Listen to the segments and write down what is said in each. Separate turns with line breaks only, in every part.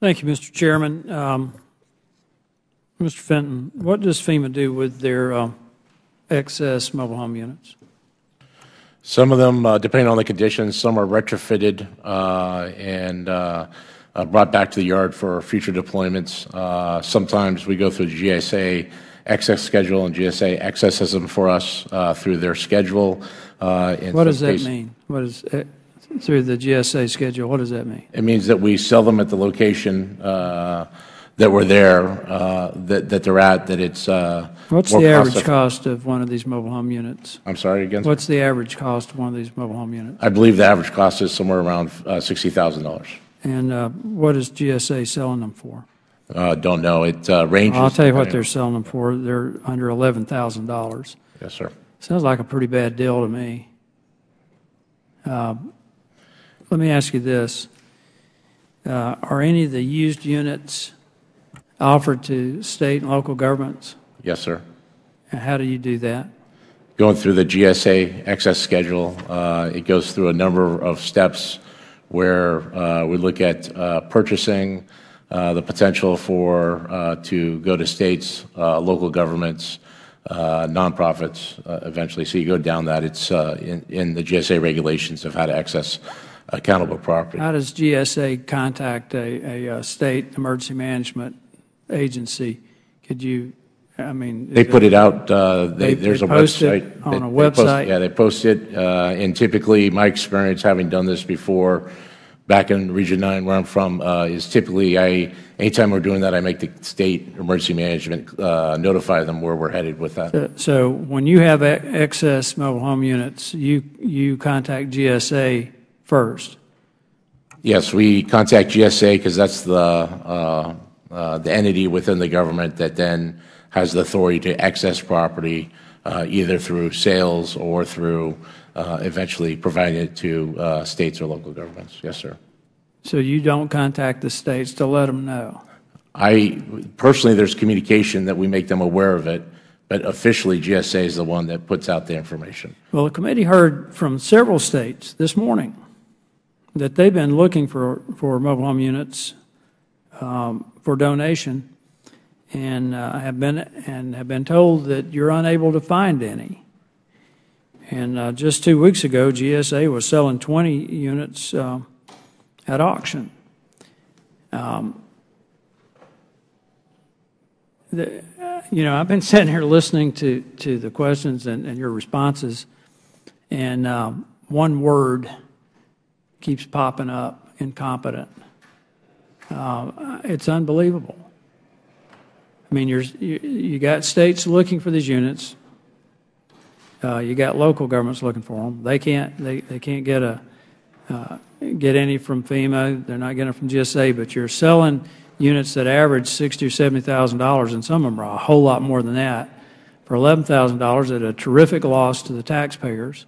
Thank you, Mr. Chairman. Mr. Fenton, what does FEMA do with their excess mobile home units?
Some of them, depending on the conditions, some are retrofitted and brought back to the yard for future deployments. Sometimes we go through the GSA excess schedule, and GSA accesses them for us through their schedule.
What does that mean? What is through the GSA schedule? What does that mean?
It means that we sell them at the location that we're there, that they're at. That it's
what's the average cost of one of these mobile home units?
I'm sorry, again.
What's the average cost of one of these mobile home units?
I believe the average cost is somewhere around $60,000.
And what is GSA selling them for?
Don't know. It ranges.
I'll tell you what they're selling them for. They're under $11,000.
Yes, sir.
Sounds like a pretty bad deal to me. Let me ask you this. Are any of the used units offered to state and local governments?
Yes, sir.
And how do you do that?
Going through the GSA excess schedule, it goes through a number of steps where we look at purchasing, the potential for to go to states, local governments, nonprofits eventually. So you go down that. It's in the GSA regulations of how to access accountable property.
How does GSA contact a state emergency management agency? Could you, I mean...
They put it out. There's a website.
On a website?
Yeah, they post it. And typically, my experience having done this before, back in Region 9 where I'm from, is typically anytime we're doing that, I make the state emergency management notify them where we're headed with that.
So when you have excess mobile home units, you contact GSA first?
Yes, we contact GSA because that's the entity within the government that then has the authority to access property either through sales or through eventually providing it to states or local governments. Yes, sir.
So you don't contact the states to let them know?
Personally, there's communication that we make them aware of it, but officially GSA is the one that puts out the information.
Well, the committee heard from several states this morning that they've been looking for mobile home units for donation and have been told that you're unable to find any. And just 2 weeks ago, GSA was selling 20 units at auction. I've been sitting here listening to the questions and your responses, and one word keeps popping up: incompetent. It's unbelievable. I mean, you got states looking for these units. You got local governments looking for them. They can't get get any from FEMA. They're not getting it from GSA. But you're selling units that average $60,000 or $70,000, and some of them are a whole lot more than that, for $11,000 at a terrific loss to the taxpayers.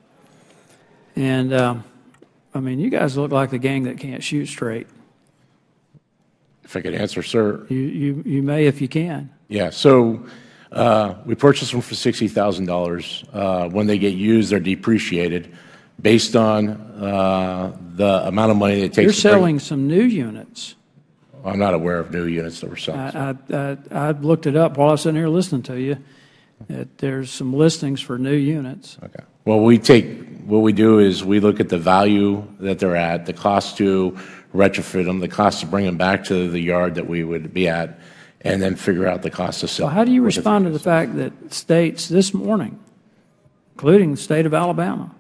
And I mean, you guys look like the gang that can't shoot straight.
If I could answer, sir.
You may if you can.
Yeah. So we purchase them for $60,000. When they get used, they're depreciated based on the amount of money it takes.
You're selling some new units.
I'm not aware of new units that were sold.
I looked it up while I was sitting here listening to you. That there's some listings for new units.
Okay. Well, what we do is we look at the value that they're at, the cost to retrofit them, the cost to bring them back to the yard that we would be at, and then figure out the cost to sell.
Well, how do you respond to the fact that states this morning, including the state of Alabama,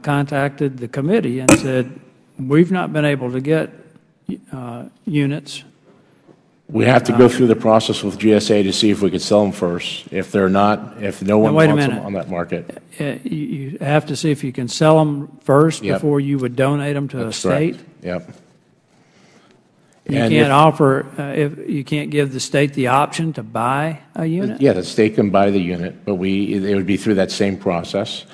contacted the committee and said, we've not been able to get units?
We have to go through the process with GSA to see if we could sell them first. If they're not, if no one wants them on that market.
You have to see if you can sell them first before you would donate them to a state?
Correct. Yep.
You can't offer, if you can't give the state the option to buy a unit?
Yeah, the state can buy the unit, but it would be through that same process.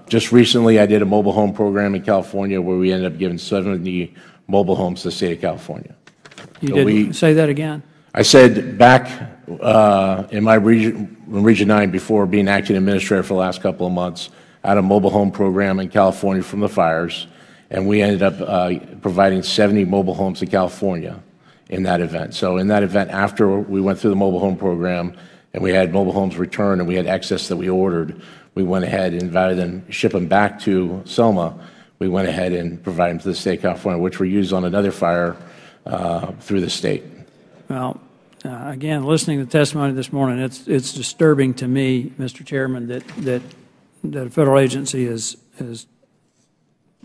Just recently, I did a mobile home program in California where we ended up giving 70 mobile homes to the state of California.
You did say that again?
I said back in my Region 9, before being acting administrator for the last couple of months, I had a mobile home program in California from the fires, and we ended up providing 70 mobile homes to California in that event. So in that event, after we went through the mobile home program and we had mobile homes returned and we had excess that we ordered, we went ahead and rather than ship them back to Selma, we went ahead and provided them to the state of California, which were used on another fire through the state.
Well, again, listening to the testimony this morning, it's disturbing to me, Mr. Chairman, that a federal agency has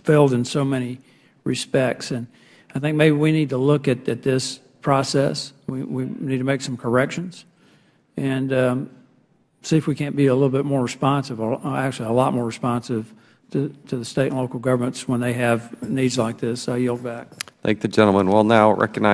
failed in so many respects. And I think maybe we need to look at this process. We need to make some corrections and see if we can't be a little bit more responsive, or actually a lot more responsive to the state and local governments when they have needs like this. I yield back.
Thank the gentleman. We'll now recognize